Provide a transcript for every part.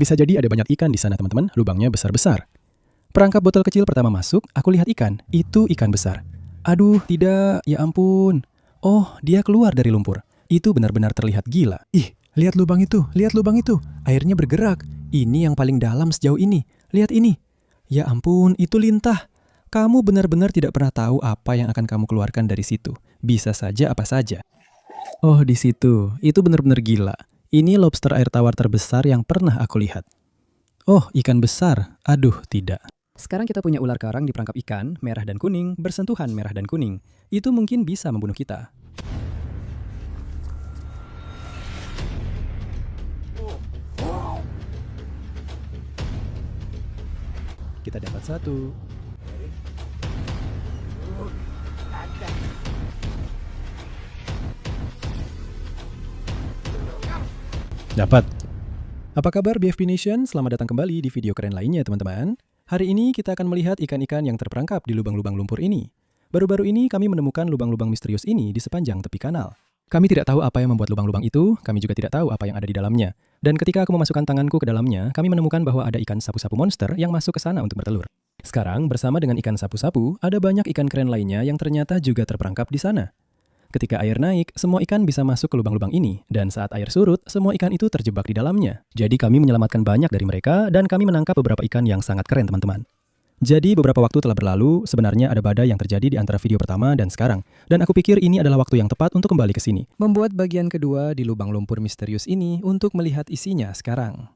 Bisa jadi ada banyak ikan di sana teman-teman, lubangnya besar-besar. Perangkap botol kecil pertama masuk, aku lihat ikan. Itu ikan besar. Aduh, tidak, ya ampun. Oh, dia keluar dari lumpur. Itu benar-benar terlihat gila. Ih, lihat lubang itu, lihat lubang itu. Airnya bergerak. Ini yang paling dalam sejauh ini. Lihat ini. Ya ampun, itu lintah. Kamu benar-benar tidak pernah tahu apa yang akan kamu keluarkan dari situ. Bisa saja apa saja. Oh, di situ. Itu benar-benar gila. Ini lobster air tawar terbesar yang pernah aku lihat. Oh, ikan besar. Aduh, tidak. Sekarang kita punya ular karang di perangkap ikan, merah dan kuning, bersentuhan merah dan kuning. Itu mungkin bisa membunuh kita. Kita dapat satu. Dapat. Apa kabar BFP Nation? Selamat datang kembali di video keren lainnya teman-teman. Hari ini kita akan melihat ikan-ikan yang terperangkap di lubang-lubang lumpur ini. Baru-baru ini kami menemukan lubang-lubang misterius ini di sepanjang tepi kanal. Kami tidak tahu apa yang membuat lubang-lubang itu, kami juga tidak tahu apa yang ada di dalamnya. Dan ketika aku memasukkan tanganku ke dalamnya, kami menemukan bahwa ada ikan sapu-sapu monster yang masuk ke sana untuk bertelur. Sekarang bersama dengan ikan sapu-sapu, ada banyak ikan keren lainnya yang ternyata juga terperangkap di sana. Ketika air naik, semua ikan bisa masuk ke lubang-lubang ini, dan saat air surut, semua ikan itu terjebak di dalamnya. Jadi kami menyelamatkan banyak dari mereka, dan kami menangkap beberapa ikan yang sangat keren teman-teman. Jadi beberapa waktu telah berlalu, sebenarnya ada badai yang terjadi di antara video pertama dan sekarang, dan aku pikir ini adalah waktu yang tepat untuk kembali ke sini. Membuat bagian kedua di lubang lumpur misterius ini untuk melihat isinya sekarang.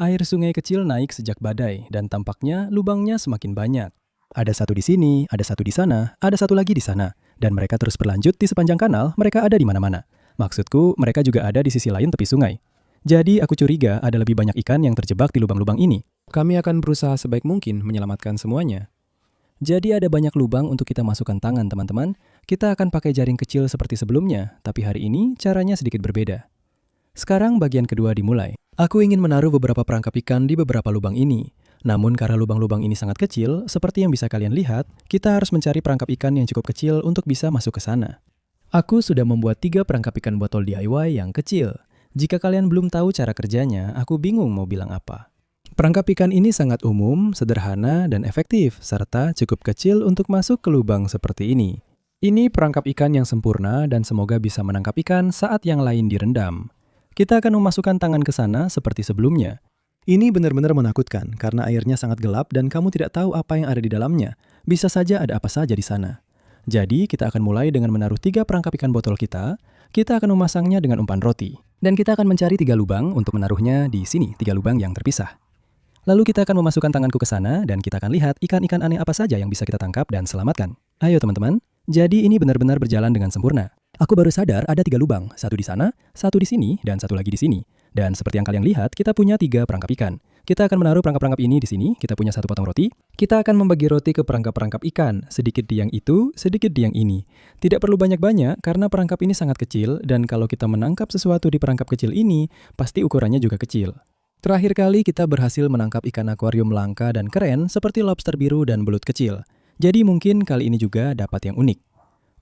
Air sungai kecil naik sejak badai, dan tampaknya lubangnya semakin banyak. Ada satu di sini, ada satu di sana, ada satu lagi di sana. Dan mereka terus berlanjut di sepanjang kanal, mereka ada di mana-mana. Maksudku, mereka juga ada di sisi lain tepi sungai. Jadi aku curiga ada lebih banyak ikan yang terjebak di lubang-lubang ini. Kami akan berusaha sebaik mungkin menyelamatkan semuanya. Jadi ada banyak lubang untuk kita masukkan tangan teman-teman. Kita akan pakai jaring kecil seperti sebelumnya, tapi hari ini caranya sedikit berbeda. Sekarang bagian kedua dimulai. Aku ingin menaruh beberapa perangkap ikan di beberapa lubang ini. Namun karena lubang-lubang ini sangat kecil, seperti yang bisa kalian lihat, kita harus mencari perangkap ikan yang cukup kecil untuk bisa masuk ke sana. Aku sudah membuat 3 perangkap ikan botol DIY yang kecil. Jika kalian belum tahu cara kerjanya, aku bingung mau bilang apa. Perangkap ikan ini sangat umum, sederhana, dan efektif, serta cukup kecil untuk masuk ke lubang seperti ini. Ini perangkap ikan yang sempurna dan semoga bisa menangkap ikan saat yang lain direndam. Kita akan memasukkan tangan ke sana seperti sebelumnya. Ini benar-benar menakutkan karena airnya sangat gelap dan kamu tidak tahu apa yang ada di dalamnya. Bisa saja ada apa saja di sana. Jadi kita akan mulai dengan menaruh 3 perangkap ikan botol kita. Kita akan memasangnya dengan umpan roti. Dan kita akan mencari 3 lubang untuk menaruhnya di sini, 3 lubang yang terpisah. Lalu kita akan memasukkan tanganku ke sana dan kita akan lihat ikan-ikan aneh apa saja yang bisa kita tangkap dan selamatkan. Ayo teman-teman, jadi ini benar-benar berjalan dengan sempurna. Aku baru sadar ada 3 lubang, satu di sana, satu di sini, dan satu lagi di sini. Dan seperti yang kalian lihat, kita punya 3 perangkap ikan. Kita akan menaruh perangkap-perangkap ini di sini, kita punya 1 potong roti. Kita akan membagi roti ke perangkap-perangkap ikan, sedikit di yang itu, sedikit di yang ini. Tidak perlu banyak-banyak karena perangkap ini sangat kecil dan kalau kita menangkap sesuatu di perangkap kecil ini, pasti ukurannya juga kecil. Terakhir kali kita berhasil menangkap ikan akuarium langka dan keren seperti lobster biru dan belut kecil. Jadi mungkin kali ini juga dapat yang unik.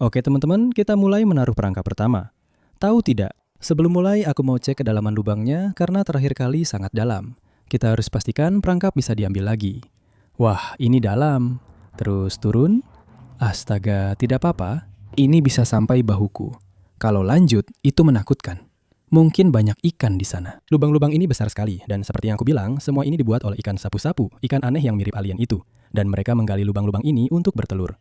Oke teman-teman, kita mulai menaruh perangkap pertama. Tahu tidak? Sebelum mulai, aku mau cek kedalaman lubangnya karena terakhir kali sangat dalam. Kita harus pastikan perangkap bisa diambil lagi. Wah, ini dalam. Terus turun. Astaga, tidak apa-apa. Ini bisa sampai bahuku. Kalau lanjut, itu menakutkan. Mungkin banyak ikan di sana. Lubang-lubang ini besar sekali, dan seperti yang aku bilang, semua ini dibuat oleh ikan sapu-sapu, ikan aneh yang mirip alien itu. Dan mereka menggali lubang-lubang ini untuk bertelur.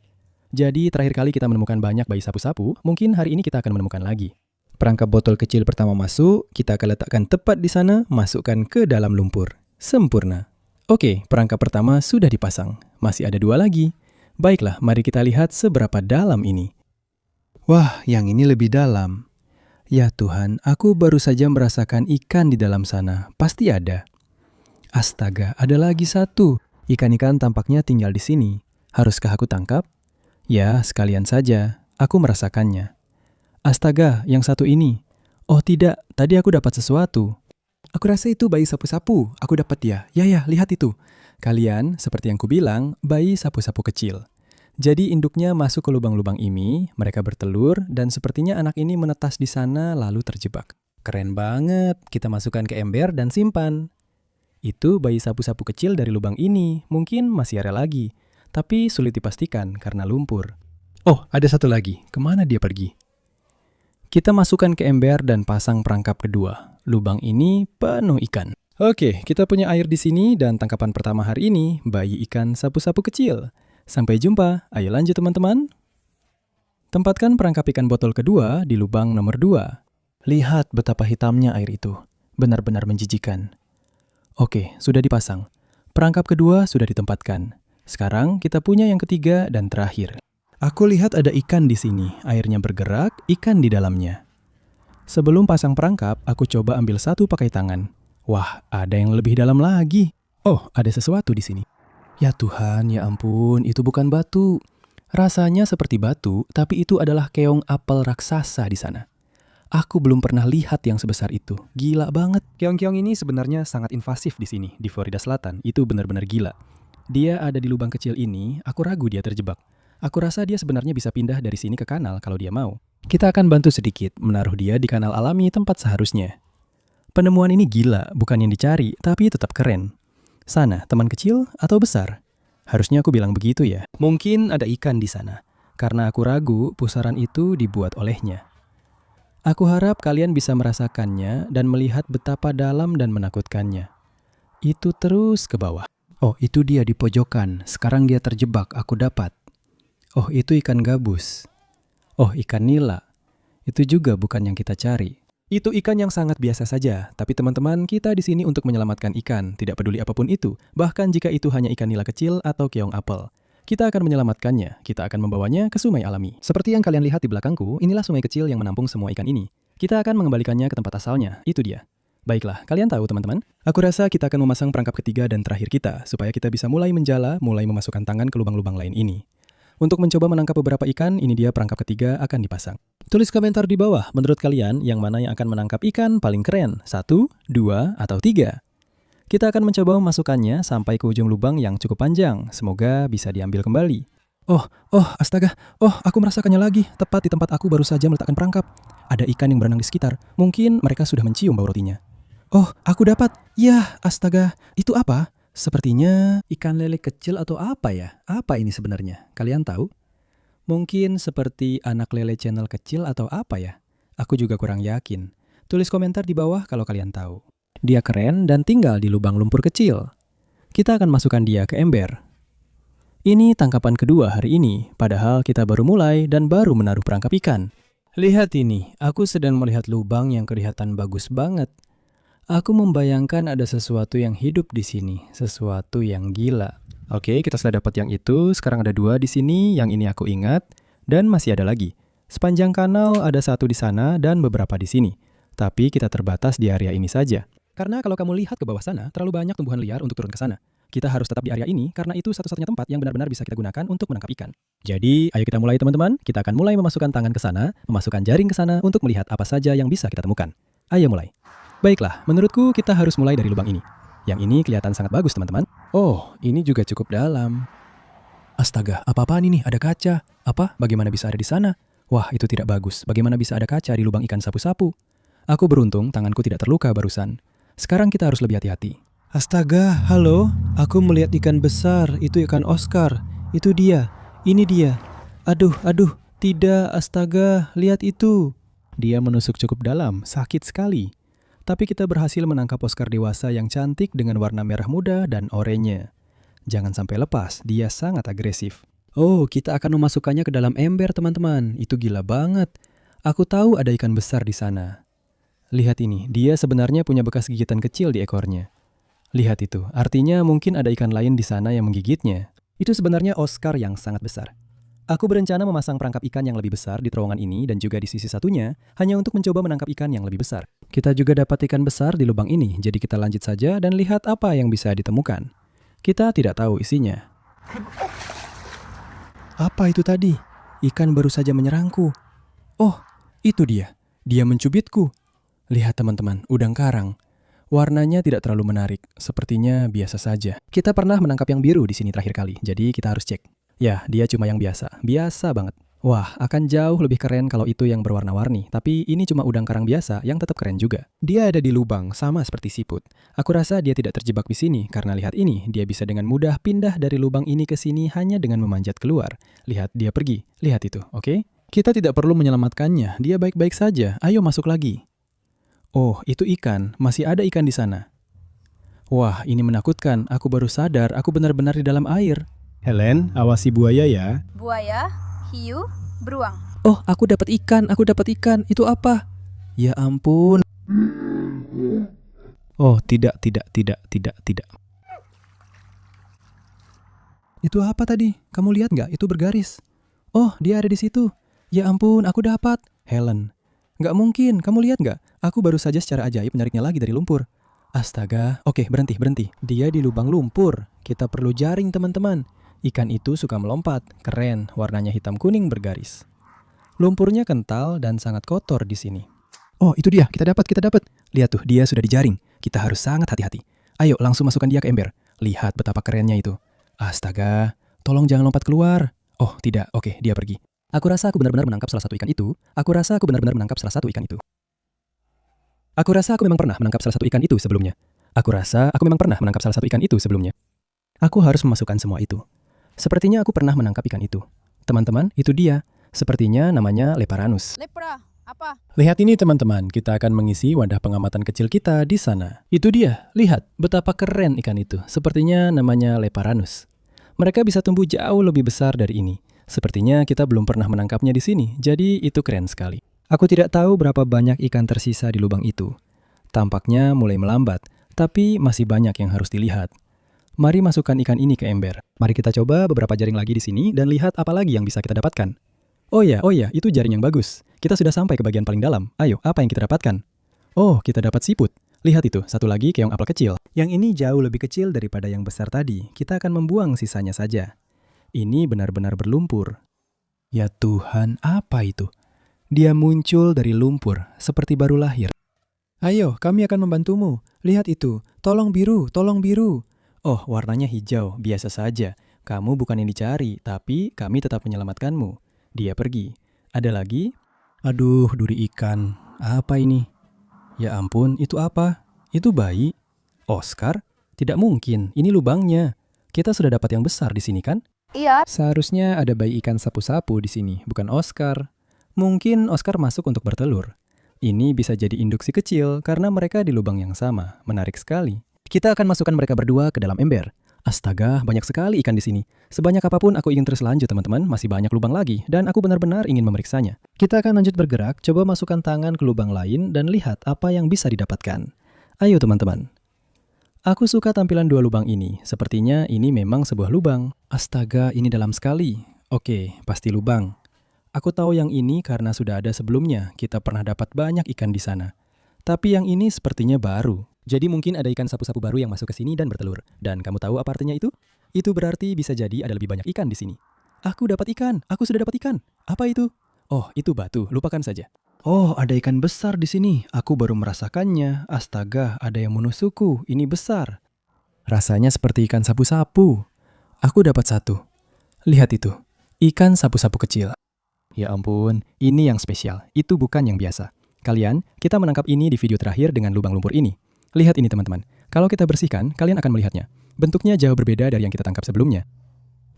Jadi, terakhir kali kita menemukan banyak bayi sapu-sapu, mungkin hari ini kita akan menemukan lagi. Perangkap botol kecil pertama masuk, kita akan letakkan tepat di sana, masukkan ke dalam lumpur. Sempurna. Oke, perangkap pertama sudah dipasang. Masih ada 2 lagi. Baiklah, mari kita lihat seberapa dalam ini. Wah, yang ini lebih dalam. Ya Tuhan, aku baru saja merasakan ikan di dalam sana. Pasti ada. Astaga, ada lagi 1. Ikan-ikan tampaknya tinggal di sini. Haruskah aku tangkap? Ya, sekalian saja. Aku merasakannya. Astaga, yang 1 ini. Oh tidak, tadi aku dapat sesuatu. Aku rasa itu bayi sapu-sapu. Aku dapat ya. Ya, lihat itu. Kalian, seperti yang kubilang, bayi sapu-sapu kecil. Jadi induknya masuk ke lubang-lubang ini, mereka bertelur, dan sepertinya anak ini menetas di sana lalu terjebak. Keren banget. Kita masukkan ke ember dan simpan. Itu bayi sapu-sapu kecil dari lubang ini, mungkin masih ada lagi. Tapi sulit dipastikan karena lumpur. Oh, ada satu lagi. Kemana dia pergi? Kita masukkan ke ember dan pasang perangkap kedua. Lubang ini penuh ikan. Oke, kita punya air di sini dan tangkapan pertama hari ini, bayi ikan sapu-sapu kecil. Sampai jumpa. Ayo lanjut teman-teman. Tempatkan perangkap ikan botol kedua di lubang nomor 2. Lihat betapa hitamnya air itu. Benar-benar menjijikan. Oke, sudah dipasang. Perangkap kedua sudah ditempatkan. Sekarang kita punya yang ketiga dan terakhir. Aku lihat ada ikan di sini. Airnya bergerak, ikan di dalamnya. Sebelum pasang perangkap, aku coba ambil satu pakai tangan. Wah, ada yang lebih dalam lagi. Oh, ada sesuatu di sini. Ya Tuhan, ya ampun, itu bukan batu. Rasanya seperti batu, tapi itu adalah keong apel raksasa di sana. Aku belum pernah lihat yang sebesar itu. Gila banget. Keong-keong ini sebenarnya sangat invasif di sini, di Florida Selatan. Itu benar-benar gila. Dia ada di lubang kecil ini, aku ragu dia terjebak. Aku rasa dia sebenarnya bisa pindah dari sini ke kanal kalau dia mau. Kita akan bantu sedikit, menaruh dia di kanal alami tempat seharusnya. Penemuan ini gila, bukan yang dicari, tapi tetap keren. Sana, teman kecil atau besar? Harusnya aku bilang begitu ya. Mungkin ada ikan di sana, karena aku ragu pusaran itu dibuat olehnya. Aku harap kalian bisa merasakannya dan melihat betapa dalam dan menakutkannya. Itu terus ke bawah. Oh, itu dia di pojokan. Sekarang dia terjebak, aku dapat. Oh, itu ikan gabus. Oh, ikan nila. Itu juga bukan yang kita cari. Itu ikan yang sangat biasa saja, tapi teman-teman, kita di sini untuk menyelamatkan ikan, tidak peduli apapun itu, bahkan jika itu hanya ikan nila kecil atau keong apel. Kita akan menyelamatkannya, kita akan membawanya ke sungai alami. Seperti yang kalian lihat di belakangku, inilah sungai kecil yang menampung semua ikan ini. Kita akan mengembalikannya ke tempat asalnya, itu dia. Baiklah, kalian tahu teman-teman? Aku rasa kita akan memasang perangkap ketiga dan terakhir kita, supaya kita bisa mulai menjala, mulai memasukkan tangan ke lubang-lubang lain ini. Untuk mencoba menangkap beberapa ikan, ini dia perangkap ketiga akan dipasang. Tulis komentar di bawah, menurut kalian yang mana yang akan menangkap ikan paling keren? 1, 2, atau 3? Kita akan mencoba memasukkannya sampai ke ujung lubang yang cukup panjang. Semoga bisa diambil kembali. Oh, astaga. Oh, aku merasakannya lagi. Tepat di tempat aku baru saja meletakkan perangkap. Ada ikan yang berenang di sekitar. Mungkin mereka sudah mencium bau rotinya. Oh, aku dapat. Yah, astaga. Itu apa? Sepertinya ikan lele kecil atau apa ya? Apa ini sebenarnya? Kalian tahu? Mungkin seperti anak lele channel kecil atau apa ya? Aku juga kurang yakin. Tulis komentar di bawah kalau kalian tahu. Dia keren dan tinggal di lubang lumpur kecil. Kita akan masukkan dia ke ember. Ini tangkapan kedua hari ini, padahal kita baru mulai dan baru menaruh perangkap ikan. Lihat ini, aku sedang melihat lubang yang kelihatan bagus banget. Aku membayangkan ada sesuatu yang hidup di sini, sesuatu yang gila. Oke, kita sudah dapat yang itu, sekarang ada 2 di sini, yang ini aku ingat, dan masih ada lagi. Sepanjang kanal ada 1 di sana dan beberapa di sini. Tapi kita terbatas di area ini saja. Karena kalau kamu lihat ke bawah sana, terlalu banyak tumbuhan liar untuk turun ke sana. Kita harus tetap di area ini karena itu satu-satunya tempat yang benar-benar bisa kita gunakan untuk menangkap ikan. Jadi, ayo kita mulai teman-teman. Kita akan mulai memasukkan tangan ke sana, memasukkan jaring ke sana untuk melihat apa saja yang bisa kita temukan. Ayo mulai. Baiklah, menurutku kita harus mulai dari lubang ini. Yang ini kelihatan sangat bagus teman-teman. Oh, ini juga cukup dalam. Astaga, apa-apaan ini? Ada kaca. Apa? Bagaimana bisa ada di sana? Wah, itu tidak bagus. Bagaimana bisa ada kaca di lubang ikan sapu-sapu? Aku beruntung tanganku tidak terluka barusan. Sekarang kita harus lebih hati-hati. Astaga, halo. Aku melihat ikan besar. Itu ikan Oscar. Itu dia. Ini dia. Aduh. Tidak, astaga. Lihat itu. Dia menusuk cukup dalam. Sakit sekali. Tapi kita berhasil menangkap Oscar dewasa yang cantik dengan warna merah muda dan oranye. Jangan sampai lepas. Dia sangat agresif. Oh, kita akan memasukkannya ke dalam ember, teman-teman. Itu gila banget. Aku tahu ada ikan besar di sana. Lihat ini, dia sebenarnya punya bekas gigitan kecil di ekornya. Lihat itu, artinya mungkin ada ikan lain di sana yang menggigitnya. Itu sebenarnya Oscar yang sangat besar. Aku berencana memasang perangkap ikan yang lebih besar di terowongan ini dan juga di sisi satunya, hanya untuk mencoba menangkap ikan yang lebih besar. Kita juga dapat ikan besar di lubang ini, jadi kita lanjut saja dan lihat apa yang bisa ditemukan. Kita tidak tahu isinya. Apa itu tadi? Ikan baru saja menyerangku. Oh, itu dia. Dia mencubitku. Lihat teman-teman, udang karang. Warnanya tidak terlalu menarik, sepertinya biasa saja. Kita pernah menangkap yang biru di sini terakhir kali, jadi kita harus cek. Ya, dia cuma yang biasa banget. Wah, akan jauh lebih keren kalau itu yang berwarna-warni, tapi ini cuma udang karang biasa yang tetap keren juga. Dia ada di lubang, sama seperti siput. Aku rasa dia tidak terjebak di sini, karena lihat ini, dia bisa dengan mudah pindah dari lubang ini ke sini hanya dengan memanjat keluar. Lihat, dia pergi. Lihat itu, oke? Kita tidak perlu menyelamatkannya, dia baik-baik saja. Ayo masuk lagi. Oh, itu ikan. Masih ada ikan di sana. Wah, ini menakutkan. Aku baru sadar, aku benar-benar di dalam air. Helen, awasi buaya ya. Buaya, hiu, beruang. Oh, aku dapat ikan. Itu apa? Ya ampun. Oh, tidak. Itu apa tadi? Kamu lihat nggak? Itu bergaris. Oh, dia ada di situ. Ya ampun, aku dapat. Helen. Nggak mungkin, kamu lihat nggak? Aku baru saja secara ajaib menariknya lagi dari lumpur. Astaga, oke berhenti. Dia di lubang lumpur. Kita perlu jaring teman-teman. Ikan itu suka melompat, keren, warnanya hitam kuning bergaris. Lumpurnya kental dan sangat kotor di sini. Oh, itu dia, kita dapat. Lihat tuh, dia sudah dijaring. Kita harus sangat hati-hati. Ayo, langsung masukkan dia ke ember. Lihat betapa kerennya itu. Astaga, tolong jangan lompat keluar. Oh, tidak, oke, dia pergi. Aku rasa aku benar-benar menangkap salah satu ikan itu. Aku rasa aku memang pernah menangkap salah satu ikan itu sebelumnya. Aku harus memasukkan semua itu. Sepertinya aku pernah menangkap ikan itu. Teman-teman, itu dia. Sepertinya namanya Leparanus. Lepra, apa? Lihat ini teman-teman, kita akan mengisi wadah pengamatan kecil kita di sana. Itu dia, lihat betapa keren ikan itu. Sepertinya namanya Leparanus. Mereka bisa tumbuh jauh lebih besar dari ini. Sepertinya kita belum pernah menangkapnya di sini, jadi itu keren sekali. Aku tidak tahu berapa banyak ikan tersisa di lubang itu. Tampaknya mulai melambat, tapi masih banyak yang harus dilihat. Mari masukkan ikan ini ke ember. Mari kita coba beberapa jaring lagi di sini dan lihat apa lagi yang bisa kita dapatkan. Oh ya, itu jaring yang bagus. Kita sudah sampai ke bagian paling dalam. Ayo, apa yang kita dapatkan? Oh, kita dapat siput. Lihat itu, satu lagi keong apel kecil. Yang ini jauh lebih kecil daripada yang besar tadi. Kita akan membuang sisanya saja. Ini benar-benar berlumpur. Ya Tuhan, apa itu? Dia muncul dari lumpur, seperti baru lahir. Ayo, kami akan membantumu. Lihat itu, tolong biru. Oh, warnanya hijau, biasa saja. Kamu bukan yang dicari, tapi kami tetap menyelamatkanmu. Dia pergi. Ada lagi? Aduh, duri ikan. Apa ini? Ya ampun, itu apa? Itu bayi? Oscar? Tidak mungkin, ini lubangnya. Kita sudah dapat yang besar di sini kan? Iya. Seharusnya ada bayi ikan sapu-sapu di sini, bukan Oscar. Mungkin Oscar masuk untuk bertelur. Ini bisa jadi induk si kecil karena mereka di lubang yang sama. Menarik sekali. Kita akan masukkan mereka berdua ke dalam ember. Astaga, banyak sekali ikan di sini. Sebanyak apapun aku ingin terus lanjut teman-teman, masih banyak lubang lagi dan aku benar-benar ingin memeriksanya. Kita akan lanjut bergerak, coba masukkan tangan ke lubang lain dan lihat apa yang bisa didapatkan. Ayo teman-teman. Aku suka tampilan dua lubang ini. Sepertinya ini memang sebuah lubang. Astaga, ini dalam sekali. Oke, pasti lubang. Aku tahu yang ini karena sudah ada sebelumnya. Kita pernah dapat banyak ikan di sana. Tapi yang ini sepertinya baru. Jadi mungkin ada ikan sapu-sapu baru yang masuk ke sini dan bertelur. Dan kamu tahu apa artinya itu? Itu berarti bisa jadi ada lebih banyak ikan di sini. Aku sudah dapat ikan. Apa itu? Oh, itu batu, lupakan saja. Oh, ada ikan besar di sini. Aku baru merasakannya. Astaga, ada yang menusukku. Ini besar. Rasanya seperti ikan sapu-sapu. Aku dapat satu. Lihat itu, ikan sapu-sapu kecil. Ya ampun, ini yang spesial. Itu bukan yang biasa. Kalian, kita menangkap ini di video terakhir dengan lubang lumpur ini. Lihat ini teman-teman. Kalau kita bersihkan, kalian akan melihatnya. Bentuknya jauh berbeda dari yang kita tangkap sebelumnya.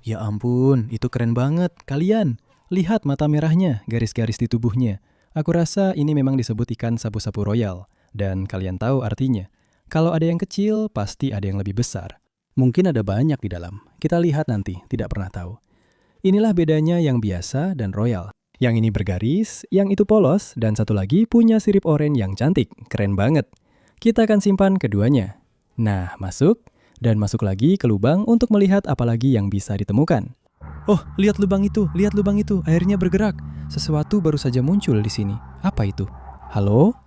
Ya ampun, itu keren banget. Kalian, lihat mata merahnya, garis-garis di tubuhnya. Aku rasa ini memang disebut ikan sapu-sapu royal. Dan kalian tahu artinya. Kalau ada yang kecil, pasti ada yang lebih besar. Mungkin ada banyak di dalam. Kita lihat nanti, tidak pernah tahu. Inilah bedanya yang biasa dan royal. Yang ini bergaris, yang itu polos, dan satu lagi punya sirip oranye yang cantik. Keren banget. Kita akan simpan keduanya. Nah, masuk. Dan masuk lagi ke lubang untuk melihat apa lagi yang bisa ditemukan. Oh, lihat lubang itu. Airnya bergerak. Sesuatu baru saja muncul di sini. Apa itu? Halo?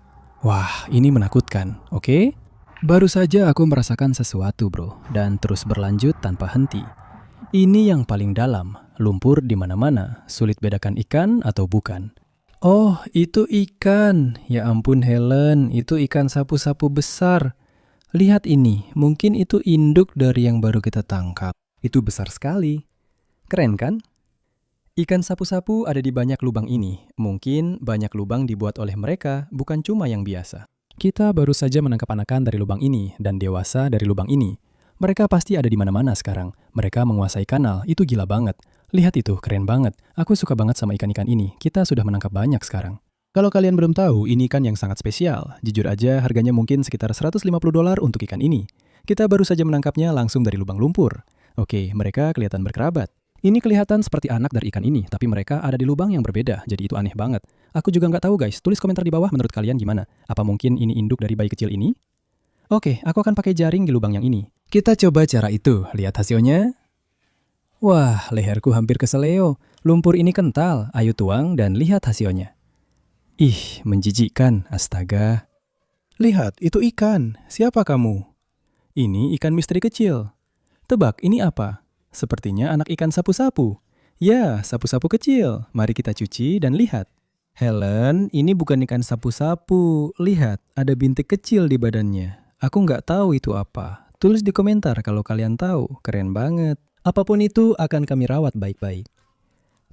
Wah, ini menakutkan. Oke? Baru saja aku merasakan sesuatu, bro. Dan terus berlanjut tanpa henti. Ini yang paling dalam. Lumpur di mana-mana. Sulit bedakan ikan atau bukan. Oh, itu ikan. Ya ampun Helen, itu ikan sapu-sapu besar. Lihat ini, mungkin itu induk dari yang baru kita tangkap. Itu besar sekali. Keren kan? Ikan sapu-sapu ada di banyak lubang ini. Mungkin banyak lubang dibuat oleh mereka, bukan cuma yang biasa. Kita baru saja menangkap anakan dari lubang ini dan dewasa dari lubang ini. Mereka pasti ada di mana-mana sekarang. Mereka menguasai kanal, itu gila banget. Lihat itu, keren banget. Aku suka banget sama ikan-ikan ini. Kita sudah menangkap banyak sekarang. Kalau kalian belum tahu, ini ikan yang sangat spesial. Jujur aja, harganya mungkin sekitar $150 untuk ikan ini. Kita baru saja menangkapnya langsung dari lubang lumpur. Oke, mereka kelihatan berkerabat. Ini kelihatan seperti anak dari ikan ini, tapi mereka ada di lubang yang berbeda, jadi itu aneh banget. Aku juga nggak tahu guys, tulis komentar di bawah menurut kalian gimana. Apa mungkin ini induk dari bayi kecil ini? Oke, aku akan pakai jaring di lubang yang ini. Kita coba cara itu, lihat hasilnya. Wah, leherku hampir keseleo. Lumpur ini kental, ayo tuang dan lihat hasilnya. Ih, menjijikkan, astaga. Lihat, itu ikan. Siapa kamu? Ini ikan misteri kecil. Tebak, ini apa? Sepertinya anak ikan sapu-sapu. Ya, sapu-sapu kecil. Mari kita cuci dan lihat. Helen, ini bukan ikan sapu-sapu. Lihat, ada bintik kecil di badannya. Aku nggak tahu itu apa. Tulis di komentar kalau kalian tahu. Keren banget. Apapun itu akan kami rawat baik-baik.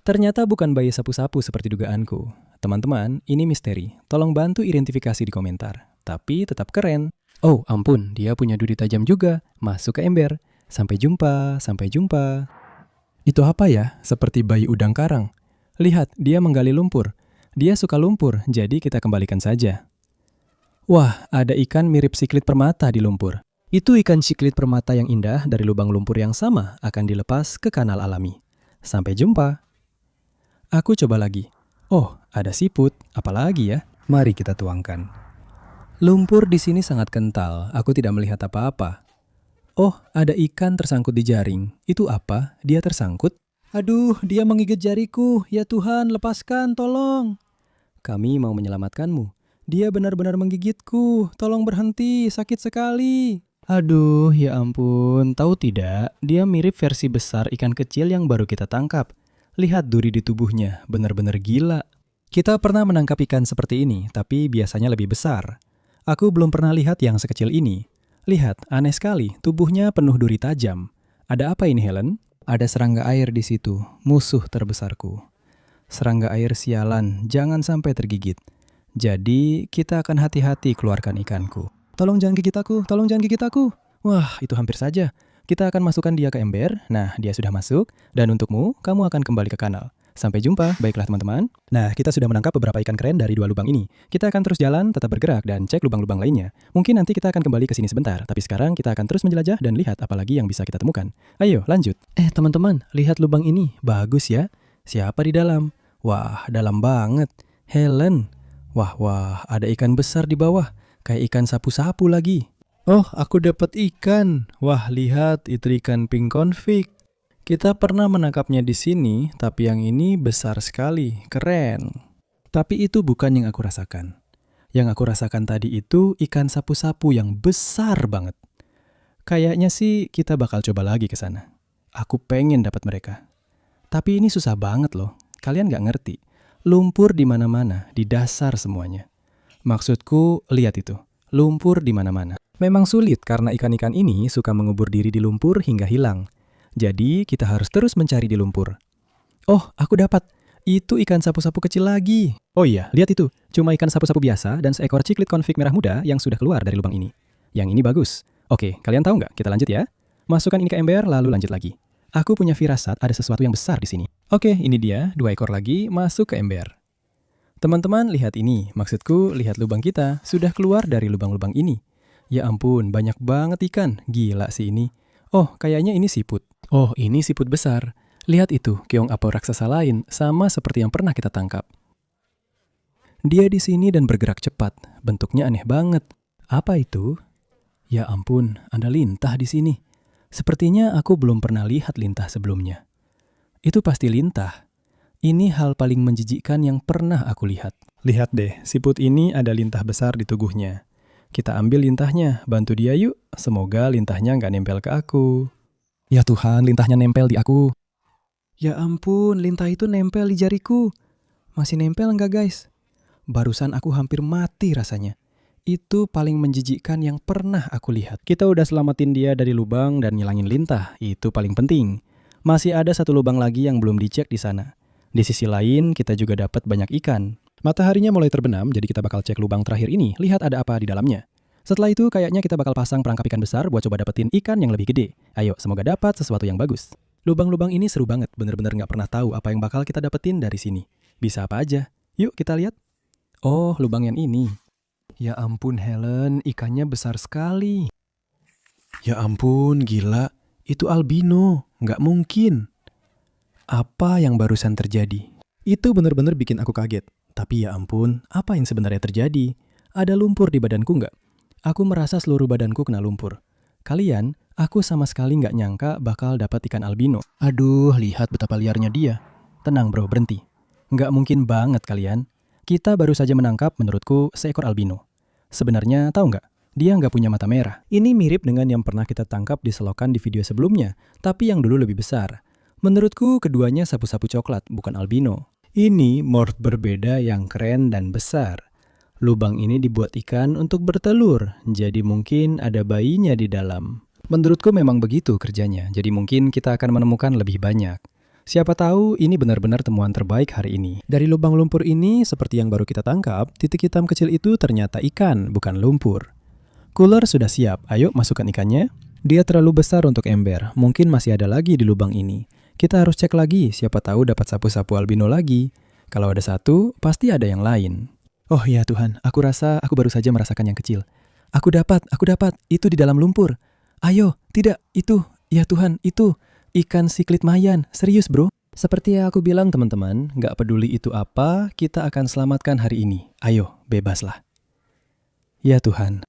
Ternyata bukan bayi sapu-sapu seperti dugaanku. Teman-teman, ini misteri. Tolong bantu identifikasi di komentar. Tapi tetap keren. Oh, ampun, dia punya duri tajam juga. Masuk ke ember. Sampai jumpa, sampai jumpa. Itu apa ya? Seperti bayi udang karang. Lihat, dia menggali lumpur. Dia suka lumpur, jadi kita kembalikan saja. Wah, ada ikan mirip siklit permata di lumpur. Itu ikan siklit permata yang indah dari lubang lumpur yang sama akan dilepas ke kanal alami. Sampai jumpa. Aku coba lagi. Oh, ada siput. Apalagi ya? Mari kita tuangkan. Lumpur di sini sangat kental. Aku tidak melihat apa-apa. Oh, ada ikan tersangkut di jaring. Itu apa? Dia tersangkut? Aduh, dia menggigit jariku. Ya Tuhan, lepaskan, tolong. Kami mau menyelamatkanmu. Dia benar-benar menggigitku. Tolong berhenti, sakit sekali. Aduh, ya ampun. Tahu tidak, dia mirip versi besar ikan kecil yang baru kita tangkap. Lihat duri di tubuhnya, benar-benar gila. Kita pernah menangkap ikan seperti ini, tapi biasanya lebih besar. Aku belum pernah lihat yang sekecil ini. Lihat, aneh sekali, tubuhnya penuh duri tajam. Ada apa ini, Helen? Ada serangga air di situ, musuh terbesarku. Serangga air sialan, jangan sampai tergigit. Jadi, kita akan hati-hati keluarkan ikanku. Tolong jangan gigit aku, tolong jangan gigit aku. Wah, itu hampir saja. Kita akan masukkan dia ke ember. Nah, dia sudah masuk. Dan untukmu, kamu akan kembali ke kanal. Sampai jumpa, baiklah teman-teman. Nah, kita sudah menangkap beberapa ikan keren dari 2 lubang ini. Kita akan terus jalan, tetap bergerak, dan cek lubang-lubang lainnya. Mungkin nanti kita akan kembali ke sini sebentar, tapi sekarang kita akan terus menjelajah dan lihat apa lagi yang bisa kita temukan. Ayo, lanjut. Teman-teman, lihat lubang ini. Bagus ya. Siapa di dalam? Wah, dalam banget. Helen. Wah, ada ikan besar di bawah. Kayak ikan sapu-sapu lagi. Oh, aku dapat ikan. Wah, lihat, itu ikan pink convict. Kita pernah menangkapnya di sini, tapi yang ini besar sekali, keren. Tapi itu bukan yang aku rasakan. Yang aku rasakan tadi itu ikan sapu-sapu yang besar banget. Kayaknya sih kita bakal coba lagi ke sana. Aku pengen dapat mereka. Tapi ini susah banget loh. Kalian gak ngerti. Lumpur di mana-mana, di dasar semuanya. Maksudku, lihat itu. Lumpur di mana-mana. Memang sulit karena ikan-ikan ini suka mengubur diri di lumpur hingga hilang. Jadi, kita harus terus mencari di lumpur. Oh, aku dapat. Itu ikan sapu-sapu kecil lagi. Oh iya, lihat itu. Cuma ikan sapu-sapu biasa dan seekor ciklit konflik merah muda yang sudah keluar dari lubang ini. Yang ini bagus. Oke, kalian tahu nggak? Kita lanjut ya. Masukkan ini ke ember, lalu lanjut lagi. Aku punya firasat ada sesuatu yang besar di sini. Oke, ini dia. 2 ekor lagi masuk ke ember. Teman-teman, lihat ini. Maksudku, lihat lubang kita. Sudah keluar dari lubang-lubang ini. Ya ampun, banyak banget ikan. Gila sih ini. Oh, kayaknya ini siput. Oh, ini siput besar. Lihat itu, keong apau raksasa lain, sama seperti yang pernah kita tangkap. Dia di sini dan bergerak cepat. Bentuknya aneh banget. Apa itu? Ya ampun, ada lintah di sini. Sepertinya aku belum pernah lihat lintah sebelumnya. Itu pasti lintah. Ini hal paling menjijikkan yang pernah aku lihat. Lihat deh, siput ini ada lintah besar di tubuhnya. Kita ambil lintahnya, bantu dia yuk. Semoga lintahnya nggak nempel ke aku. Ya Tuhan, lintahnya nempel di aku. Ya ampun, lintah itu nempel di jariku. Masih nempel nggak guys? Barusan aku hampir mati rasanya. Itu paling menjijikkan yang pernah aku lihat. Kita udah selamatin dia dari lubang dan ngilangin lintah. Itu paling penting. Masih ada 1 lubang lagi yang belum dicek di sana. Di sisi lain, kita juga dapat banyak ikan. Mataharinya mulai terbenam, jadi kita bakal cek lubang terakhir ini, lihat ada apa di dalamnya. Setelah itu, kayaknya kita bakal pasang perangkap ikan besar buat coba dapetin ikan yang lebih gede. Ayo, semoga dapat sesuatu yang bagus. Lubang-lubang ini seru banget, bener-bener nggak pernah tahu apa yang bakal kita dapetin dari sini. Bisa apa aja? Yuk kita lihat. Oh, lubang yang ini. Ya ampun Helen, ikannya besar sekali. Ya ampun, gila. Itu albino, nggak mungkin. Apa yang barusan terjadi? Itu benar-benar bikin aku kaget. Tapi ya ampun, apa yang sebenarnya terjadi? Ada lumpur di badanku nggak? Aku merasa seluruh badanku kena lumpur. Kalian, aku sama sekali nggak nyangka bakal dapat ikan albino. Aduh, lihat betapa liarnya dia. Tenang bro, berhenti. Nggak mungkin banget kalian. Kita baru saja menangkap, menurutku, seekor albino. Sebenarnya, tahu nggak? Dia nggak punya mata merah. Ini mirip dengan yang pernah kita tangkap di selokan di video sebelumnya, tapi yang dulu lebih besar. Menurutku, keduanya sapu-sapu coklat, bukan albino. Ini morph berbeda yang keren dan besar. Lubang ini dibuat ikan untuk bertelur, jadi mungkin ada bayinya di dalam. Menurutku memang begitu kerjanya, jadi mungkin kita akan menemukan lebih banyak. Siapa tahu ini benar-benar temuan terbaik hari ini. Dari lubang lumpur ini, seperti yang baru kita tangkap, titik hitam kecil itu ternyata ikan, bukan lumpur. Cooler sudah siap, ayo masukkan ikannya. Dia terlalu besar untuk ember, mungkin masih ada lagi di lubang ini. Kita harus cek lagi, siapa tahu dapat sapu-sapu albino lagi. Kalau ada satu, pasti ada yang lain. Oh ya Tuhan, aku rasa aku baru saja merasakan yang kecil. Aku dapat, itu di dalam lumpur. Ayo, tidak, itu, ya Tuhan, itu. Ikan siklit mayan, serius bro. Seperti yang aku bilang teman-teman, gak peduli itu apa, kita akan selamatkan hari ini. Ayo, bebaslah. Ya Tuhan.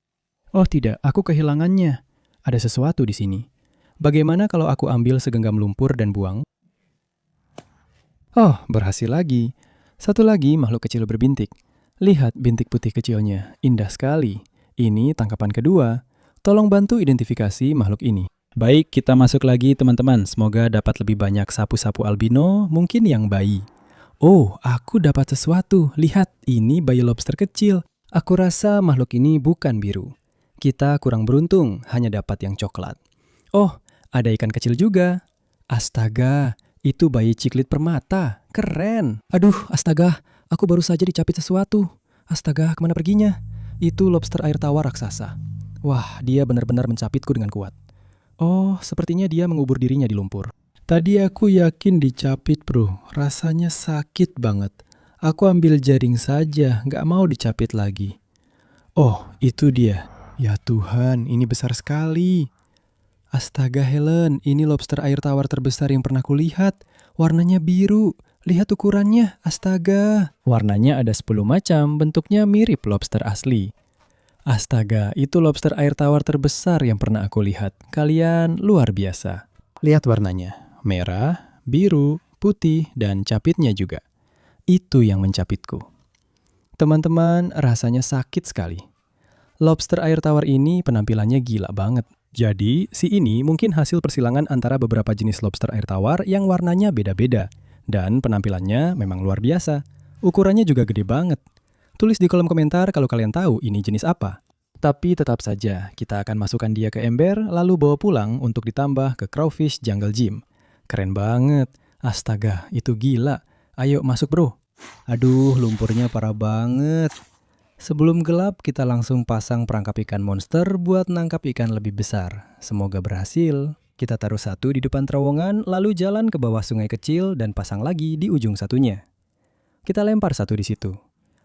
Oh tidak, aku kehilangannya. Ada sesuatu di sini. Bagaimana kalau aku ambil segenggam lumpur dan buang? Oh, berhasil lagi. Satu lagi makhluk kecil berbintik. Lihat bintik putih kecilnya, indah sekali. Ini tangkapan kedua. Tolong bantu identifikasi makhluk ini. Baik, kita masuk lagi teman-teman. Semoga dapat lebih banyak sapu-sapu albino, mungkin yang bayi. Oh, aku dapat sesuatu. Lihat, ini bayi lobster kecil. Aku rasa makhluk ini bukan biru. Kita kurang beruntung, hanya dapat yang coklat. Oh, ada ikan kecil juga. Astaga, itu bayi ciklit permata. Keren. Aduh, astaga, aku baru saja dicapit sesuatu. Astaga, kemana perginya? Itu lobster air tawar raksasa. Wah, dia benar-benar mencapitku dengan kuat. Oh, sepertinya dia mengubur dirinya di lumpur. Tadi aku yakin dicapit bro, rasanya sakit banget. Aku ambil jaring saja, gak mau dicapit lagi. Oh, itu dia. Ya Tuhan, ini besar sekali. Astaga Helen, ini lobster air tawar terbesar yang pernah kulihat. Warnanya biru. Lihat ukurannya, astaga. Warnanya ada 10 macam, bentuknya mirip lobster asli. Astaga, itu lobster air tawar terbesar yang pernah aku lihat. Kalian luar biasa. Lihat warnanya, merah, biru, putih, dan capitnya juga. Itu yang mencapitku. Teman-teman, rasanya sakit sekali. Lobster air tawar ini penampilannya gila banget. Jadi, si ini mungkin hasil persilangan antara beberapa jenis lobster air tawar yang warnanya beda-beda. Dan penampilannya memang luar biasa. Ukurannya juga gede banget. Tulis di kolom komentar kalau kalian tahu ini jenis apa. Tapi tetap saja, kita akan masukkan dia ke ember, lalu bawa pulang untuk ditambah ke Crawfish Jungle Gym. Keren banget. Astaga, itu gila. Ayo masuk bro. Aduh, lumpurnya parah banget. Sebelum gelap, kita langsung pasang perangkap ikan monster buat nangkap ikan lebih besar. Semoga berhasil. Kita taruh satu di depan terowongan, lalu jalan ke bawah sungai kecil dan pasang lagi di ujung satunya. Kita lempar satu di situ.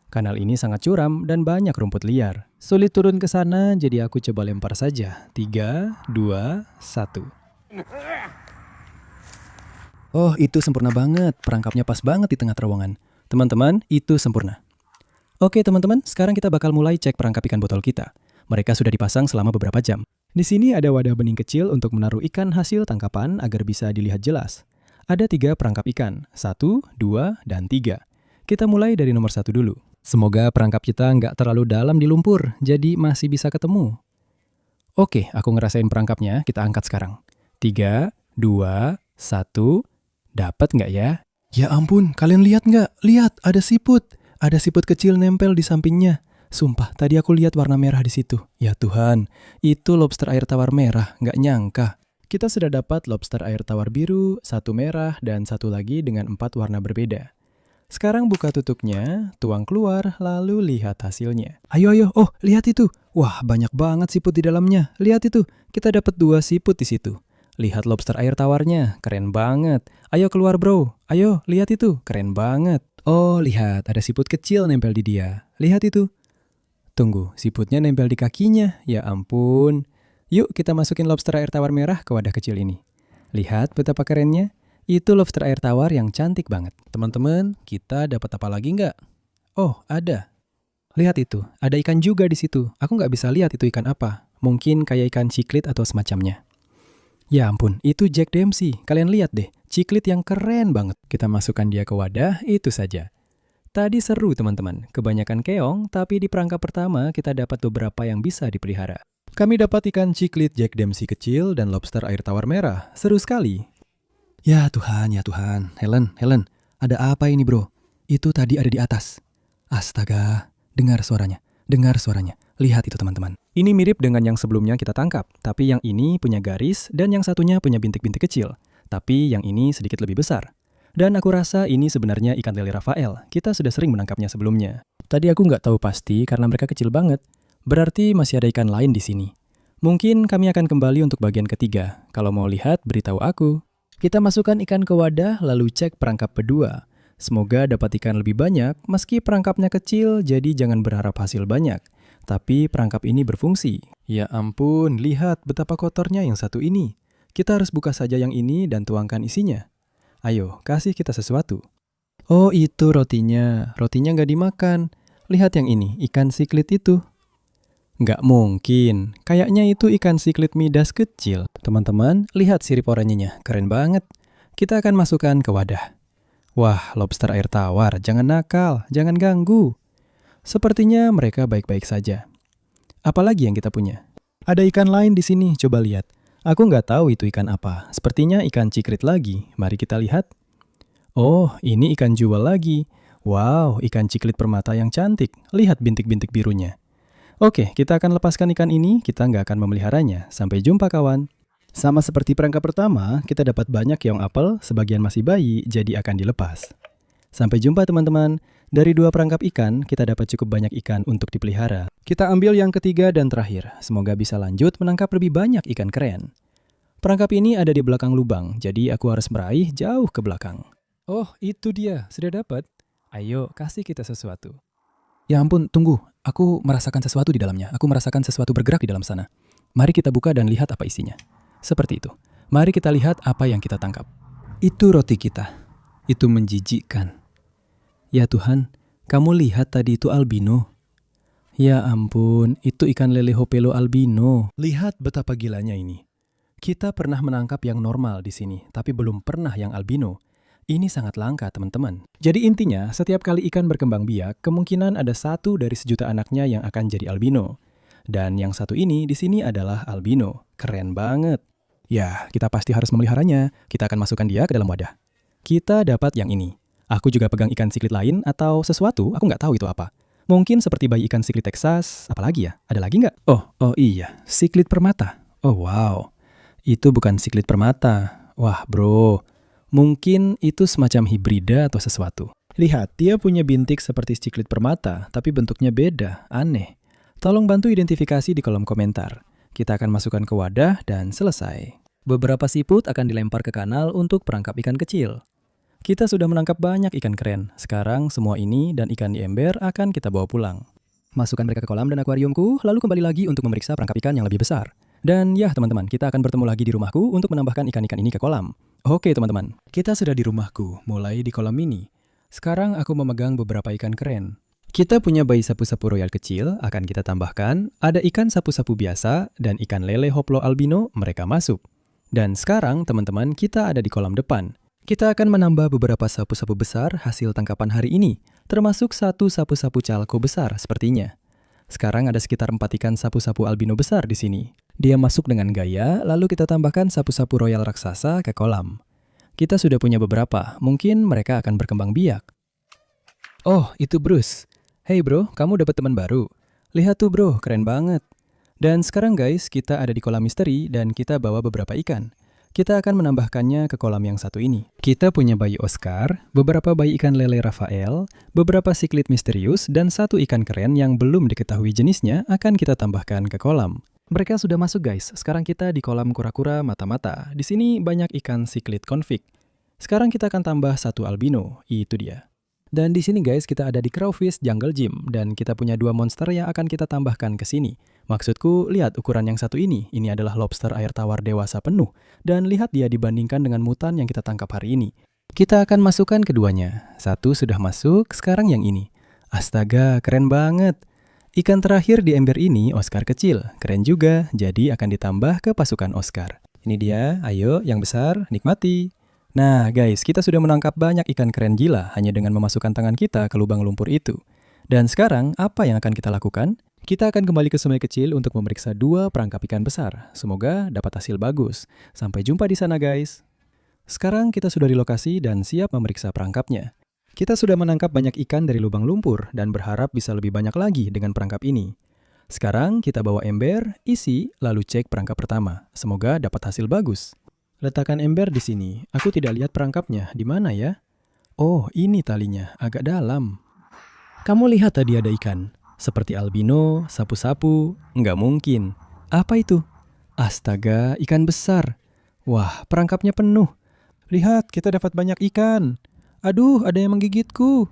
Kanal ini sangat curam dan banyak rumput liar. Sulit turun ke sana, jadi aku coba lempar saja. 3, 2, 1. Oh, itu sempurna banget. Perangkapnya pas banget di tengah terowongan. Teman-teman, itu sempurna. Oke teman-teman, sekarang kita bakal mulai cek perangkap ikan botol kita. Mereka sudah dipasang selama beberapa jam. Di sini ada wadah bening kecil untuk menaruh ikan hasil tangkapan agar bisa dilihat jelas. Ada 3 perangkap ikan, 1, 2, dan 3. Kita mulai dari nomor 1 dulu. Semoga perangkap kita nggak terlalu dalam di lumpur, jadi masih bisa ketemu. Oke, aku ngerasain perangkapnya, kita angkat sekarang. 3, 2, 1, dapat nggak ya? Ya ampun, kalian lihat nggak? Lihat, ada siput. Ada siput kecil nempel di sampingnya. Sumpah, tadi aku lihat warna merah di situ. Ya Tuhan, itu lobster air tawar merah, nggak nyangka. Kita sudah dapat lobster air tawar biru, satu merah, dan satu lagi dengan 4 warna berbeda. Sekarang buka tutupnya, tuang keluar, lalu lihat hasilnya. Ayo, oh lihat itu. Wah, banyak banget siput di dalamnya. Lihat itu, kita dapat 2 siput di situ. Lihat lobster air tawarnya, keren banget. Ayo keluar bro, ayo lihat itu, keren banget. Oh lihat, ada siput kecil nempel di dia. Lihat itu. Tunggu, siputnya nempel di kakinya, ya ampun. Yuk kita masukin lobster air tawar merah ke wadah kecil ini. Lihat betapa kerennya. Itu lobster air tawar yang cantik banget. Teman-teman, kita dapat apa lagi nggak? Oh, ada. Lihat itu, ada ikan juga di situ. Aku nggak bisa lihat itu ikan apa. Mungkin kayak ikan ciklit atau semacamnya. Ya ampun, itu Jack Dempsey. Kalian lihat deh, ciklit yang keren banget. Kita masukkan dia ke wadah, itu saja. Tadi seru teman-teman, kebanyakan keong, tapi di perangkap pertama kita dapat beberapa yang bisa dipelihara. Kami dapat ikan ciklit Jack Dempsey kecil dan lobster air tawar merah. Seru sekali. Ya Tuhan, ya Tuhan. Helen, ada apa ini bro? Itu tadi ada di atas. Astaga, dengar suaranya. Lihat itu teman-teman. Ini mirip dengan yang sebelumnya kita tangkap, tapi yang ini punya garis dan yang satunya punya bintik-bintik kecil. Tapi yang ini sedikit lebih besar. Dan aku rasa ini sebenarnya ikan lele Rafael. Kita sudah sering menangkapnya sebelumnya. Tadi aku nggak tahu pasti karena mereka kecil banget. Berarti masih ada ikan lain di sini. Mungkin kami akan kembali untuk bagian ketiga. Kalau mau lihat, beritahu aku. Kita masukkan ikan ke wadah lalu cek perangkap kedua. Semoga dapat ikan lebih banyak, meski perangkapnya kecil, jadi jangan berharap hasil banyak. Tapi perangkap ini berfungsi. Ya ampun, lihat betapa kotornya yang satu ini. Kita harus buka saja yang ini dan tuangkan isinya. Ayo, kasih kita sesuatu. Oh, itu rotinya. Rotinya nggak dimakan. Lihat yang ini, ikan siklit itu. Nggak mungkin. Kayaknya itu ikan siklit midas kecil. Teman-teman, lihat sirip oranyenya. Keren banget. Kita akan masukkan ke wadah. Wah, lobster air tawar. Jangan nakal, jangan ganggu. Sepertinya mereka baik-baik saja. Apalagi yang kita punya? Ada ikan lain di sini, coba lihat. Aku nggak tahu itu ikan apa. Sepertinya ikan cikrit lagi. Mari kita lihat. Oh, ini ikan jual lagi. Wow, ikan ciklit permata yang cantik. Lihat bintik-bintik birunya. Oke, kita akan lepaskan ikan ini, kita nggak akan memeliharanya. Sampai jumpa kawan. Sama seperti perangkap pertama, kita dapat banyak keong apel, sebagian masih bayi, jadi akan dilepas. Sampai jumpa teman-teman. Dari 2 perangkap ikan, kita dapat cukup banyak ikan untuk dipelihara. Kita ambil yang ketiga dan terakhir. Semoga bisa lanjut menangkap lebih banyak ikan keren. Perangkap ini ada di belakang lubang, jadi aku harus meraih jauh ke belakang. Oh, itu dia. Sudah dapat. Ayo, kasih kita sesuatu. Ya ampun, tunggu. Aku merasakan sesuatu di dalamnya. Aku merasakan sesuatu bergerak di dalam sana. Mari kita buka dan lihat apa isinya. Seperti itu. Mari kita lihat apa yang kita tangkap. Itu roti kita. Itu menjijikkan. Ya Tuhan, kamu lihat tadi itu albino. Ya ampun, itu ikan lele hopelo albino. Lihat betapa gilanya ini. Kita pernah menangkap yang normal di sini, tapi belum pernah yang albino. Ini sangat langka, teman-teman. Jadi intinya, setiap kali ikan berkembang biak, kemungkinan ada 1 dari sejuta anaknya yang akan jadi albino. Dan yang satu ini di sini adalah albino. Keren banget. Ya, kita pasti harus memeliharanya. Kita akan masukkan dia ke dalam wadah. Kita dapat yang ini. Aku juga pegang ikan siklit lain atau sesuatu, aku nggak tahu itu apa. Mungkin seperti bayi ikan siklit Texas. Apalagi ya? Ada lagi nggak? Oh iya, siklit permata. Oh wow, itu bukan siklit permata. Wah bro, mungkin itu semacam hibrida atau sesuatu. Lihat, dia punya bintik seperti siklit permata, tapi bentuknya beda, aneh. Tolong bantu identifikasi di kolom komentar. Kita akan masukkan ke wadah dan selesai. Beberapa siput akan dilempar ke kanal untuk perangkap ikan kecil. Kita sudah menangkap banyak ikan keren. Sekarang semua ini dan ikan di ember akan kita bawa pulang. Masukkan mereka ke kolam dan akuariumku, lalu kembali lagi untuk memeriksa perangkap ikan yang lebih besar. Dan ya teman-teman, kita akan bertemu lagi di rumahku untuk menambahkan ikan-ikan ini ke kolam. Oke teman-teman, kita sudah di rumahku, mulai di kolam ini. Sekarang aku memegang beberapa ikan keren. Kita punya bayi sapu-sapu royal kecil, akan kita tambahkan. Ada ikan sapu-sapu biasa dan ikan lele hoplo albino, mereka masuk. Dan sekarang teman-teman, kita ada di kolam depan. Kita akan menambah beberapa sapu-sapu besar hasil tangkapan hari ini, termasuk 1 sapu-sapu calco besar sepertinya. Sekarang ada sekitar 4 ikan sapu-sapu albino besar di sini. Dia masuk dengan gaya, lalu kita tambahkan sapu-sapu royal raksasa ke kolam. Kita sudah punya beberapa, mungkin mereka akan berkembang biak. Oh, itu Bruce. Hey bro, kamu dapat teman baru. Lihat tuh bro, keren banget. Dan sekarang guys, kita ada di kolam misteri dan kita bawa beberapa ikan. Kita akan menambahkannya ke kolam yang satu ini. Kita punya bayi Oscar, beberapa bayi ikan lele Rafael, beberapa siklit misterius, dan satu ikan keren yang belum diketahui jenisnya akan kita tambahkan ke kolam. Mereka sudah masuk guys, sekarang kita di kolam kura-kura mata-mata. Di sini banyak ikan siklit konflik. Sekarang kita akan tambah satu albino, itu dia. Dan di sini guys, kita ada di Crawfish Jungle Gym, dan kita punya dua monster yang akan kita tambahkan ke sini. Maksudku, lihat ukuran yang satu ini adalah lobster air tawar dewasa penuh, dan lihat dia dibandingkan dengan mutan yang kita tangkap hari ini. Kita akan masukkan keduanya. Satu sudah masuk, sekarang yang ini. Astaga, keren banget. Ikan terakhir di ember ini Oscar kecil, keren juga, jadi akan ditambah ke pasukan Oscar. Ini dia, ayo yang besar, nikmati. Nah guys, kita sudah menangkap banyak ikan keren gila hanya dengan memasukkan tangan kita ke lubang lumpur itu. Dan sekarang, apa yang akan kita lakukan? Kita akan kembali ke sungai kecil untuk memeriksa dua perangkap ikan besar. Semoga dapat hasil bagus. Sampai jumpa di sana guys. Sekarang kita sudah di lokasi dan siap memeriksa perangkapnya. Kita sudah menangkap banyak ikan dari lubang lumpur dan berharap bisa lebih banyak lagi dengan perangkap ini. Sekarang kita bawa ember, isi, lalu cek perangkap pertama. Semoga dapat hasil bagus. Letakkan ember di sini. Aku tidak lihat perangkapnya. Di mana ya? Oh, ini talinya. Agak dalam. Kamu lihat tadi ada ikan. Seperti albino, sapu-sapu. Nggak mungkin. Apa itu? Astaga, ikan besar. Wah, perangkapnya penuh. Lihat, kita dapat banyak ikan. Aduh, ada yang menggigitku.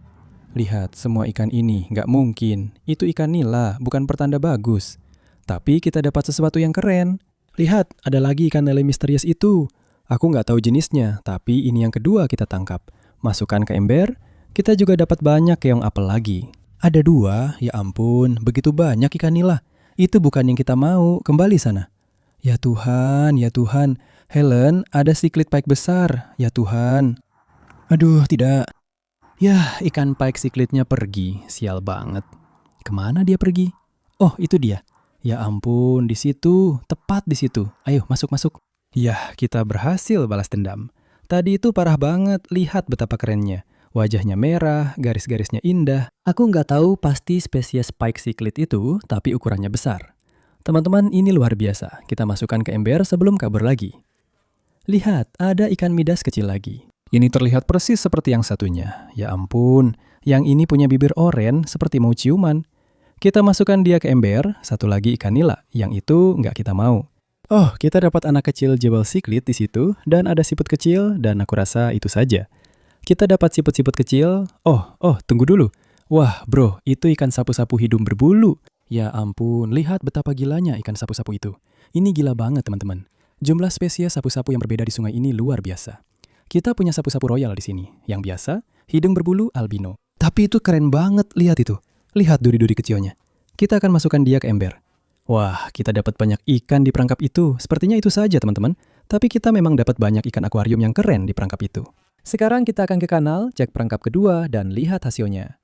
Lihat, semua ikan ini. Nggak mungkin. Itu ikan nila, bukan pertanda bagus. Tapi kita dapat sesuatu yang keren. Lihat, ada lagi ikan lele misterius itu. Aku nggak tahu jenisnya, tapi ini yang kedua kita tangkap. Masukkan ke ember, kita juga dapat banyak keong apel lagi. Ada dua, ya ampun, begitu banyak ikan nila. Itu bukan yang kita mau, kembali sana. Ya Tuhan, Helen, ada siklit pike besar, ya Tuhan. Aduh, tidak. Yah, ikan pike siklitnya pergi, sial banget. Kemana dia pergi? Oh, itu dia. Ya ampun, di situ, tepat di situ. Ayo, masuk. Yah, kita berhasil balas dendam. Tadi itu parah banget, lihat betapa kerennya. Wajahnya merah, garis-garisnya indah. Aku nggak tahu pasti spesies pike cichlid itu, tapi ukurannya besar. Teman-teman, ini luar biasa. Kita masukkan ke ember sebelum kabur lagi. Lihat, ada ikan midas kecil lagi. Ini terlihat persis seperti yang satunya. Ya ampun, yang ini punya bibir oranye seperti mau ciuman. Kita masukkan dia ke ember, satu lagi ikan nila, yang itu nggak kita mau. Oh, kita dapat anak kecil jebel cichlid di situ, dan ada siput kecil, dan aku rasa itu saja. Kita dapat siput-siput kecil. Oh, tunggu dulu. Wah, bro, itu ikan sapu-sapu hidung berbulu. Ya ampun, lihat betapa gilanya ikan sapu-sapu itu. Ini gila banget, teman-teman. Jumlah spesies sapu-sapu yang berbeda di sungai ini luar biasa. Kita punya sapu-sapu royal di sini. Yang biasa, hidung berbulu albino. Tapi itu keren banget, lihat itu. Lihat duri-duri kecilnya. Kita akan masukkan dia ke ember. Wah, kita dapat banyak ikan di perangkap itu. Sepertinya itu saja, teman-teman. Tapi kita memang dapat banyak ikan akuarium yang keren di perangkap itu. Sekarang kita akan ke kanal, cek perangkap kedua, dan lihat hasilnya.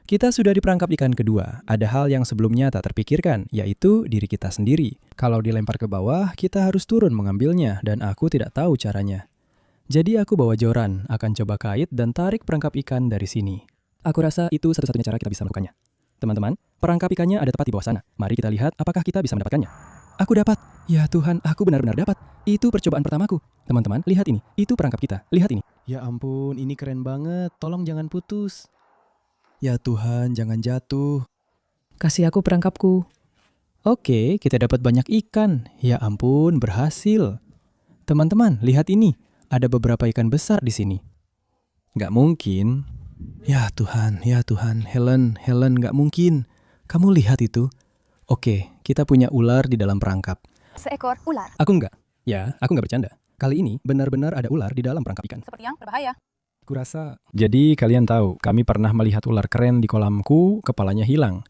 Kita sudah di perangkap ikan kedua. Ada hal yang sebelumnya tak terpikirkan, yaitu diri kita sendiri. Kalau dilempar ke bawah, kita harus turun mengambilnya, dan aku tidak tahu caranya. Jadi aku bawa joran, akan coba kait dan tarik perangkap ikan dari sini. Aku rasa itu satu-satunya cara kita bisa melakukannya. Teman-teman, perangkap ikannya ada tepat di bawah sana. Mari kita lihat apakah kita bisa mendapatkannya. Aku dapat. Ya Tuhan, aku benar-benar dapat. Itu percobaan pertamaku. Teman-teman, lihat ini. Itu perangkap kita. Lihat ini. Ya ampun, ini keren banget. Tolong jangan putus. Ya Tuhan, jangan jatuh. Kasih aku perangkapku. Oke, kita dapat banyak ikan. Ya ampun, berhasil. Teman-teman, lihat ini. Ada beberapa ikan besar di sini. Nggak mungkin. Ya Tuhan, Helen, nggak mungkin. Kamu lihat itu? Oke, kita punya ular di dalam perangkap. Seekor ular. Aku nggak bercanda. Kali ini benar-benar ada ular di dalam perangkap ikan. Seperti yang berbahaya. Kurasa. Jadi kalian tahu, kami pernah melihat ular keren di kolamku, kepalanya hilang.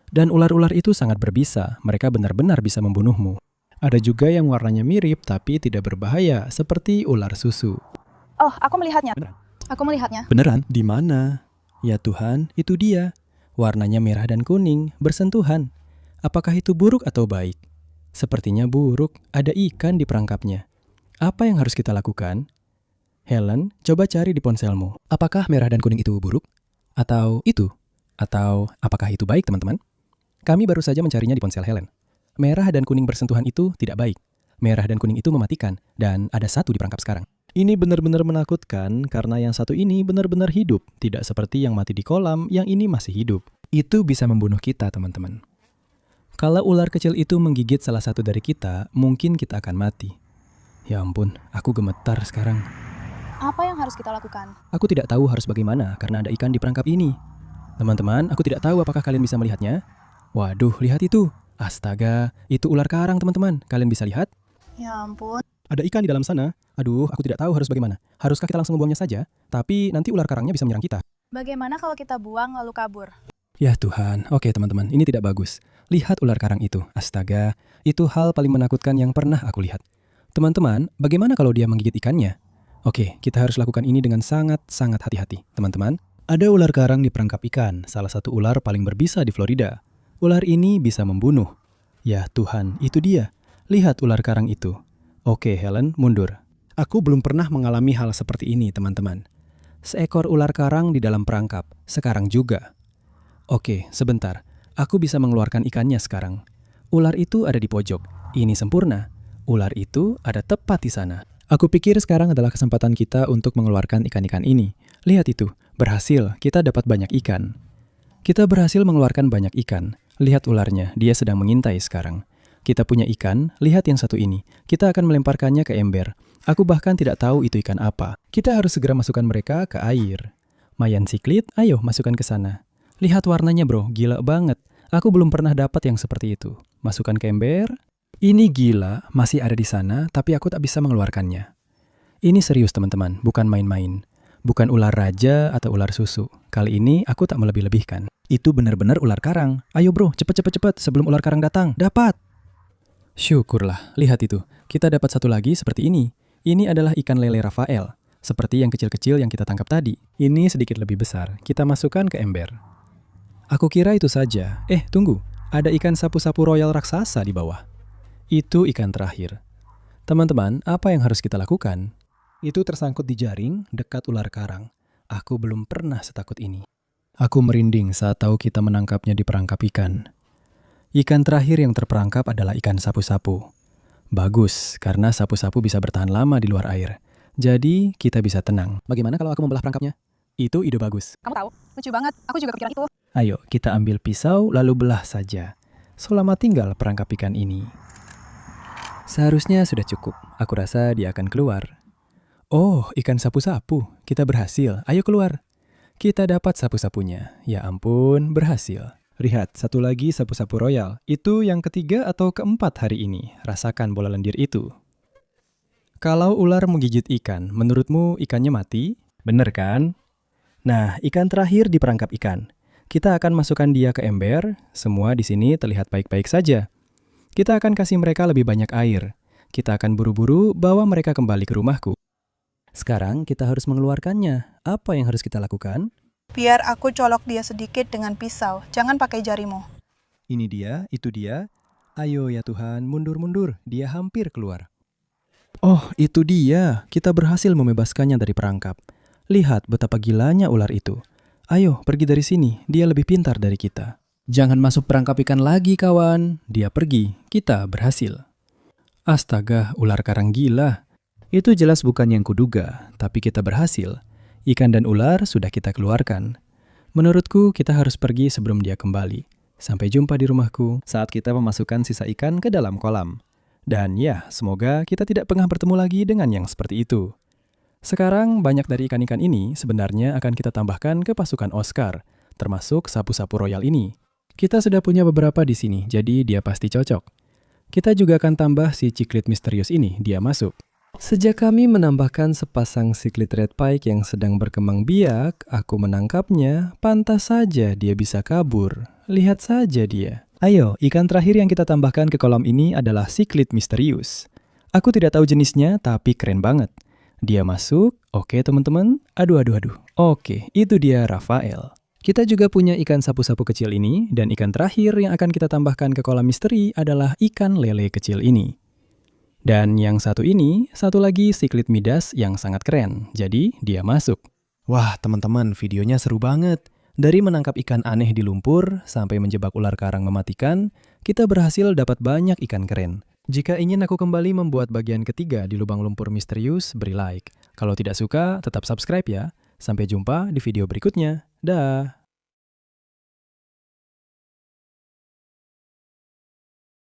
Dan ular-ular itu sangat berbisa, mereka benar-benar bisa membunuhmu. Ada juga yang warnanya mirip tapi tidak berbahaya, seperti ular susu. Oh, aku melihatnya. Beneran? Aku melihatnya. Beneran? Di mana? Ya Tuhan, itu dia. Warnanya merah dan kuning, bersentuhan. Apakah itu buruk atau baik? Sepertinya buruk, ada ikan di perangkapnya. Apa yang harus kita lakukan? Helen, coba cari di ponselmu. Apakah merah dan kuning itu buruk? Atau itu? Atau apakah itu baik, teman-teman? Kami baru saja mencarinya di ponsel Helen. Merah dan kuning bersentuhan itu tidak baik. Merah dan kuning itu mematikan, dan ada satu di perangkap sekarang. Ini benar-benar menakutkan karena yang satu ini benar-benar hidup, tidak seperti yang mati di kolam, yang ini masih hidup. Itu bisa membunuh kita, teman-teman. Kalau ular kecil itu menggigit salah satu dari kita, mungkin kita akan mati. Ya ampun, aku gemetar sekarang. Apa yang harus kita lakukan? Aku tidak tahu harus bagaimana karena ada ikan di perangkap ini. Teman-teman, aku tidak tahu apakah kalian bisa melihatnya. Waduh, lihat itu. Astaga, itu ular karang, teman-teman. Kalian bisa lihat? Ya ampun. Ada ikan di dalam sana. Aduh, aku tidak tahu harus bagaimana. Haruskah kita langsung membuangnya saja? Tapi nanti ular karangnya bisa menyerang kita. Bagaimana kalau kita buang lalu kabur? Ya Tuhan, oke teman-teman, ini tidak bagus. Lihat ular karang itu. Astaga, itu hal paling menakutkan yang pernah aku lihat. Teman-teman, bagaimana kalau dia menggigit ikannya? Oke, kita harus lakukan ini dengan sangat-sangat hati-hati. Teman-teman, ada ular karang di perangkap ikan, salah satu ular paling berbisa di Florida. Ular ini bisa membunuh. Ya Tuhan, itu dia. Lihat ular karang itu. Oke, Helen, mundur. Aku belum pernah mengalami hal seperti ini, teman-teman. Seekor ular karang di dalam perangkap, sekarang juga. Oke, sebentar. Aku bisa mengeluarkan ikannya sekarang. Ular itu ada di pojok. Ini sempurna. Ular itu ada tepat di sana. Aku pikir sekarang adalah kesempatan kita untuk mengeluarkan ikan-ikan ini. Lihat itu, berhasil. Kita dapat banyak ikan. Kita berhasil mengeluarkan banyak ikan. Lihat ularnya, dia sedang mengintai sekarang. Kita punya ikan, lihat yang satu ini. Kita akan melemparkannya ke ember. Aku bahkan tidak tahu itu ikan apa. Kita harus segera masukkan mereka ke air. Mayan siklit, ayo masukkan ke sana. Lihat warnanya bro, gila banget. Aku belum pernah dapat yang seperti itu. Masukkan ke ember. Ini gila, masih ada di sana, tapi aku tak bisa mengeluarkannya. Ini serius teman-teman, bukan main-main. Bukan ular raja atau ular susu. Kali ini aku tak melebih-lebihkan. Itu benar-benar ular karang. Ayo bro, cepet sebelum ular karang datang. Dapat! Syukurlah, lihat itu. Kita dapat satu lagi seperti ini. Ini adalah ikan lele Rafael. Seperti yang kecil-kecil yang kita tangkap tadi. Ini sedikit lebih besar. Kita masukkan ke ember. Aku kira itu saja. Tunggu. Ada ikan sapu-sapu royal raksasa di bawah. Itu ikan terakhir. Teman-teman, apa yang harus kita lakukan? Itu tersangkut di jaring dekat ular karang. Aku belum pernah setakut ini. Aku merinding saat tahu kita menangkapnya di perangkap ikan. Ikan terakhir yang terperangkap adalah ikan sapu-sapu. Bagus, karena sapu-sapu bisa bertahan lama di luar air. Jadi, kita bisa tenang. Bagaimana kalau aku membelah perangkapnya? Itu ide bagus. Kamu tahu, lucu banget. Aku juga kepikiran itu. Ayo, kita ambil pisau lalu belah saja. Selamat tinggal perangkap ikan ini. Seharusnya sudah cukup. Aku rasa dia akan keluar. Oh, ikan sapu-sapu. Kita berhasil. Ayo keluar. Kita dapat sapu-sapunya. Ya ampun, berhasil. Lihat, satu lagi sapu-sapu royal. Itu yang ketiga atau keempat hari ini. Rasakan bola lendir itu. Kalau ular menggigit ikan, menurutmu ikannya mati? Bener kan? Nah, ikan terakhir di perangkap ikan. Kita akan masukkan dia ke ember. Semua di sini terlihat baik-baik saja. Kita akan kasih mereka lebih banyak air. Kita akan buru-buru bawa mereka kembali ke rumahku. Sekarang kita harus mengeluarkannya. Apa yang harus kita lakukan? Biar aku colok dia sedikit dengan pisau. Jangan pakai jarimu. Ini dia, itu dia. Ayo ya Tuhan, mundur-mundur. Dia hampir keluar. Oh, itu dia. Kita berhasil membebaskannya dari perangkap. Lihat betapa gilanya ular itu. Ayo, pergi dari sini. Dia lebih pintar dari kita. Jangan masuk perangkap ikan lagi, kawan. Dia pergi. Kita berhasil. Astaga, ular karang gila. Itu jelas bukan yang kuduga, tapi kita berhasil. Ikan dan ular sudah kita keluarkan. Menurutku, kita harus pergi sebelum dia kembali. Sampai jumpa di rumahku saat kita memasukkan sisa ikan ke dalam kolam. Dan ya, semoga kita tidak pernah bertemu lagi dengan yang seperti itu. Sekarang, banyak dari ikan-ikan ini sebenarnya akan kita tambahkan ke pasukan Oscar, termasuk sapu-sapu royal ini. Kita sudah punya beberapa di sini, jadi dia pasti cocok. Kita juga akan tambah si ciklit misterius ini, dia masuk. Sejak kami menambahkan sepasang ciklit red pike yang sedang berkembang biak, aku menangkapnya, pantas saja dia bisa kabur. Lihat saja dia. Ayo, ikan terakhir yang kita tambahkan ke kolam ini adalah ciklit misterius. Aku tidak tahu jenisnya, tapi keren banget. Dia masuk, oke teman-teman. Aduh. Oke, itu dia Rafael. Kita juga punya ikan sapu-sapu kecil ini, dan ikan terakhir yang akan kita tambahkan ke kolam misteri adalah ikan lele kecil ini. Dan yang satu ini, satu lagi siklit midas yang sangat keren, jadi dia masuk. Wah teman-teman, videonya seru banget. Dari menangkap ikan aneh di lumpur, sampai menjebak ular karang mematikan, kita berhasil dapat banyak ikan keren. Jika ingin aku kembali membuat bagian ketiga di lubang lumpur misterius, beri like. Kalau tidak suka, tetap subscribe ya. Sampai jumpa di video berikutnya. Dah.